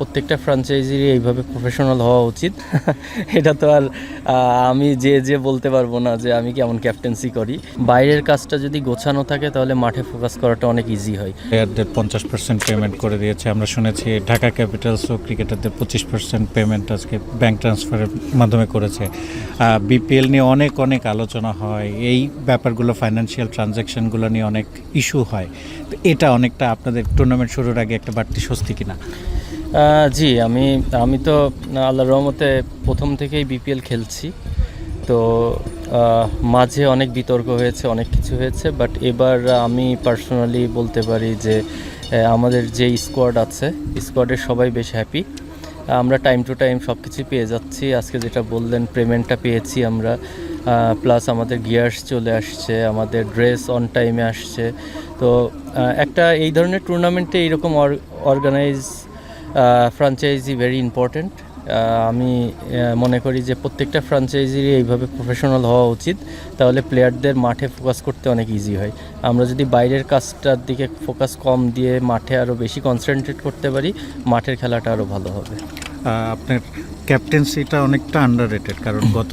প্রত্যেকটা ফ্র্যাঞ্চাইজিরই এইভাবে প্রফেশনাল হওয়া উচিত। এটা তো আর আমি যে বলতে পারবো না যে আমি কেমন ক্যাপ্টেন্সি করি। বাইরের কাজটা যদি গোছানো থাকে তাহলে মাঠে ফোকাস করাটা অনেক ইজি হয়। প্লেয়ারদের 50% পেমেন্ট করে দিয়েছে। আমরা শুনেছি ঢাকা ক্যাপিটালসও ক্রিকেটারদের 25% পেমেন্ট আজকে ব্যাংক ট্রান্সফারের মাধ্যমে করেছে। বিপিএল নিয়ে অনেক আলোচনা হয়, এই ব্যাপারগুলো ফাইন্যান্সিয়াল ট্রানজ্যাকশনগুলো নিয়ে অনেক ইস্যু হয়। তো এটা অনেকটা আপনাদের টুর্নামেন্ট শুরুর আগে একটা বাড়তি স্বস্তি কিনা? জি, আমি তো আল্লাহর রহমতে প্রথম থেকেই বিপিএল খেলছি। তো মাঝে অনেক বিতর্ক হয়েছে, অনেক কিছু হয়েছে, বাট এবার আমি পার্সোনালি বলতে পারি যে আমাদের যে স্কোয়াড আছে, স্কোয়াডের সবাই বেশ হ্যাপি। আমরা টাইম টু টাইম সব কিছু পেয়ে যাচ্ছি। আজকে যেটা বললেন পেমেন্টটা পেয়েছি আমরা, প্লাস আমাদের গিয়ার্স চলে আসছে, আমাদের ড্রেস অন টাইমে আসছে। তো একটা এই ধরনের টুর্নামেন্টে এইরকম অর্গানাইজ ফ্র্যাঞ্চাইজি ভেরি ইম্পর্ট্যান্ট। আমি মনে করি যে প্রত্যেকটা ফ্র্যাঞ্চাইজিরই এইভাবে প্রফেশনাল হওয়া উচিত, তাহলে প্লেয়ারদের মাঠে ফোকাস করতে অনেক ইজি হয়। আমরা যদি বাইরের কাজটার দিকে ফোকাস কম দিয়ে মাঠে আরও বেশি কনসেন্ট্রেট করতে পারি, মাঠের খেলাটা আরও ভালো হবে। আপনার ক্যাপ্টেন্সিটা অনেকটা আন্ডাররেটেড, কারণ গত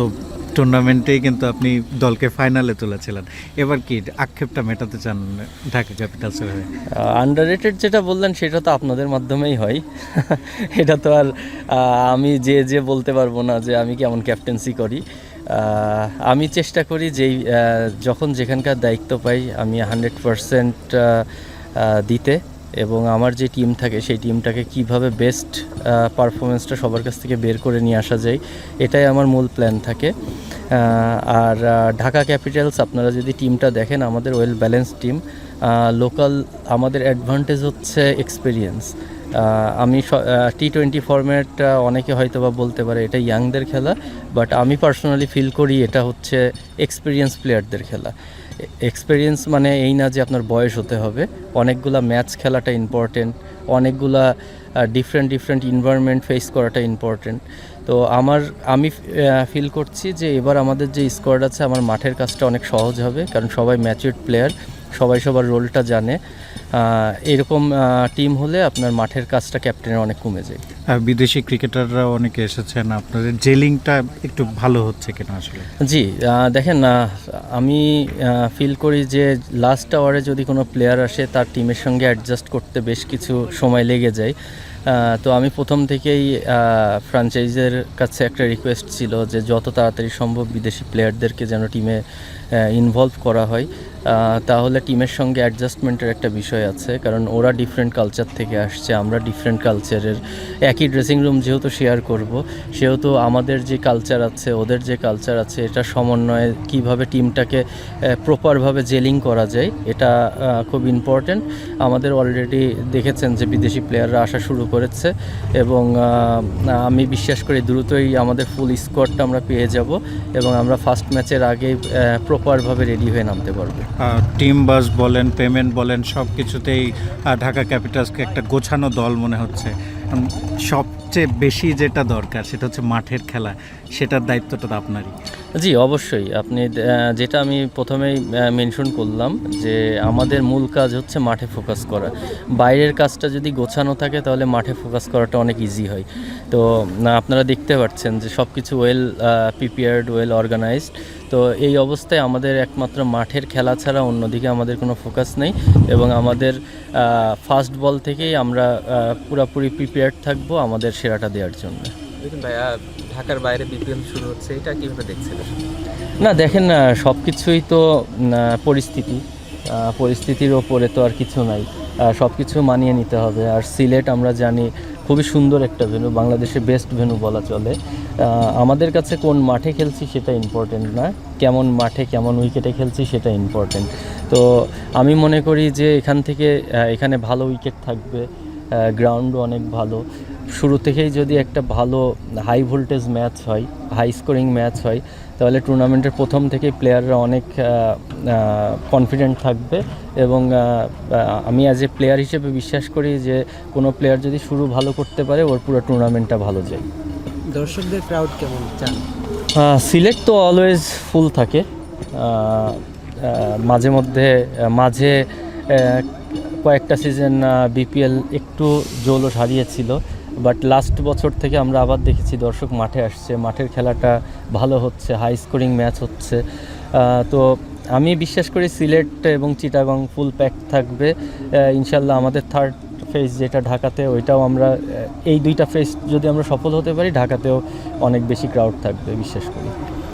টুর্নামেন্টেই কিন্তু আপনি দলকে ফাইনালে তুলেছিলেন। এবার কি আক্ষেপটা মেটাতে চান ঢাকা ক্যাপিটালসের হয়ে? আন্ডাররেটেড যেটা বললেন সেটা তো আপনাদের মাধ্যমেই হয়। এটা তো আর আমি যে বলতে পারবো না যে আমি কেমন ক্যাপ্টেন্সি করি। আমি চেষ্টা করি যেই যখন যেখানকার দায়িত্ব পাই আমি 100% দিতে, এবং আমার যে টিম থাকে সেই টিমটাকে কিভাবে বেস্ট পারফরমেন্সটা সবার কাছ থেকে বের করে নিয়ে আসা যায়, এটাই আমার মূল প্ল্যান থাকে। আর ঢাকা ক্যাপিটালস আপনারা যদি টিমটা দেখেন, আমাদের ওয়েল ব্যালেন্সড টিম। লোকাল আমাদের অ্যাডভান্টেজ হচ্ছে এক্সপিরিয়েন্স। আমি T20 ফরম্যাট অনেকে হয়তো বা বলতে পারে এটা ইয়াংদের খেলা, বাট আমি পার্সোনালি ফিল করি এটা হচ্ছে এক্সপিরিয়েন্স প্লেয়ারদের খেলা। এক্সপিরিয়েন্স মানে এই না যে আপনার বয়স হতে হবে, অনেকগুলা ম্যাচ খেলাটা ইম্পর্টেন্ট, অনেকগুলা ডিফারেন্ট এনভায়রনমেন্ট ফেস করাটা ইম্পর্টেন্ট। তো আমি ফিল করছি যে এবার আমাদের যে স্কোয়াড আছে, আমার মাঠের কাজটা অনেক সহজ হবে, কারণ সবাই ম্যাচিউরড প্লেয়ার, সবাই সবার রোলটা জানে। এরকম টিম হলে আপনার মাঠের কাজটা ক্যাপ্টেনের অনেক কমে যায়। বিদেশি ক্রিকেটাররা অনেকে এসেছেন, আপনাদের জেলিংটা একটু ভালো হচ্ছে কিনা আসলে? জি, দেখেন, আমি ফিল করি যে লাস্ট আওয়ারে যদি কোনো প্লেয়ার আসে তার টিমের সঙ্গে অ্যাডজাস্ট করতে বেশ কিছু সময় লেগে যায়। তো আমি প্রথম থেকেই ফ্র্যাঞ্চাইজের কাছে একটা রিকোয়েস্ট ছিল যে যত তাড়াতাড়ি সম্ভব বিদেশি প্লেয়ারদেরকে যেন টিমে ইনভলভ করা হয়, তাহলে টিমের সঙ্গে অ্যাডজাস্টমেন্টের একটা বিষয় আছে, কারণ ওরা ডিফারেন্ট কালচার থেকে আসছে, আমরা ডিফারেন্ট কালচারের। একই ড্রেসিং রুম যেহেতু শেয়ার করব, সেহেতু আমাদের যে কালচার আছে ওদের যে কালচার আছে, এটা সমন্বয়ে কীভাবে টিমটাকে প্রপারভাবে জেলিং করা যায়, এটা খুব ইম্পর্ট্যান্ট। আমাদের অলরেডি দেখেছেন যে বিদেশি প্লেয়াররা আসা শুরু করেছে, এবং আমি বিশ্বাস করি দ্রুতই আমাদের ফুল স্কোয়াডটা আমরা পেয়ে যাব, এবং আমরা ফার্স্ট ম্যাচের আগেই প্রপারভাবে রেডি হয়ে নামতে পারবো। টিম বাস বলেন, পেমেন্ট বলেন, সব কিছুতেই ঢাকা ক্যাপিটালসকে একটা গোছানো দল মনে হচ্ছে। সবচেয়ে বেশি যেটা দরকার সেটা হচ্ছে মাঠের খেলা, সেটার দায়িত্বটা তো আপনারই। জি, অবশ্যই। আপনি যেটা আমি প্রথমেই মেনশন করলাম যে আমাদের মূল কাজ হচ্ছে মাঠে ফোকাস করা। বাইরের কাজটা যদি গোছানো থাকে তাহলে মাঠে ফোকাস করাটা অনেক ইজি হয়। তো আপনারা দেখতে পাচ্ছেন যে সব কিছু ওয়েল প্রিপেয়ার্ড, ওয়েল অর্গানাইজড। তো এই অবস্থায় আমাদের একমাত্র মাঠের খেলা ছাড়া অন্যদিকে আমাদের কোনো ফোকাস নেই, এবং আমাদের ফার্স্ট বল থেকেই আমরা পুরোপুরি প্রিপেয়ার্ড থাকবো আমাদের সেরাটা দেওয়ার জন্য। ভাইয়া, ঢাকার বাইরে বিপিএল শুরু হচ্ছে, এটা কীভাবে দেখছেন? না, দেখেন, সব কিছুই তো পরিস্থিতির ওপরে তো আর কিছু নাই, সব কিছু মানিয়ে নিতে হবে। আর সিলেট আমরা জানি খুবই সুন্দর একটা ভেন্যু, বাংলাদেশের বেস্ট ভেন্যু বলা চলে। আমাদের কাছে কোন মাঠে খেলছি সেটা ইম্পর্টেন্ট না, কেমন মাঠে কেমন উইকেটে খেলছি সেটা ইম্পর্টেন্ট। তো আমি মনে করি যে এখানে ভালো উইকেট থাকবে, গ্রাউন্ডও অনেক ভালো। শুরু থেকেই যদি একটা ভালো হাই ভোল্টেজ ম্যাচ হয়, হাই স্কোরিং ম্যাচ হয়, তাহলে টুর্নামেন্টের প্রথম থেকেই প্লেয়াররা অনেক কনফিডেন্ট থাকবে, এবং আমি অ্যাজ এ প্লেয়ার হিসেবে বিশ্বাস করি যে কোনো প্লেয়ার যদি শুরু ভালো করতে পারে, ওর পুরো টুর্নামেন্টটা ভালো যায়। দর্শকদের ক্রাউড কেমন চান? সিলেট তো অলওয়েজ ফুল থাকে। মাঝে কয়েকটা সিজন বিপিএল একটু জৌলস হারিয়েছিল, বাট লাস্ট বছর থেকে আমরা আবার দেখেছি দর্শক মাঠে আসছে, মাঠের খেলাটা ভালো হচ্ছে, হাই স্কোরিং ম্যাচ হচ্ছে। তো আমি বিশ্বাস করি সিলেট এবং চিটাগং ফুল প্যাক থাকবে ইনশাল্লাহ। আমাদের থার্ড ফেজ যেটা ঢাকাতে, ওইটাও আমরা এই দুইটা ফেজ যদি আমরা সফল হতে পারি, ঢাকাতেও অনেক বেশি ক্রাউড থাকবে বিশ্বাস করি।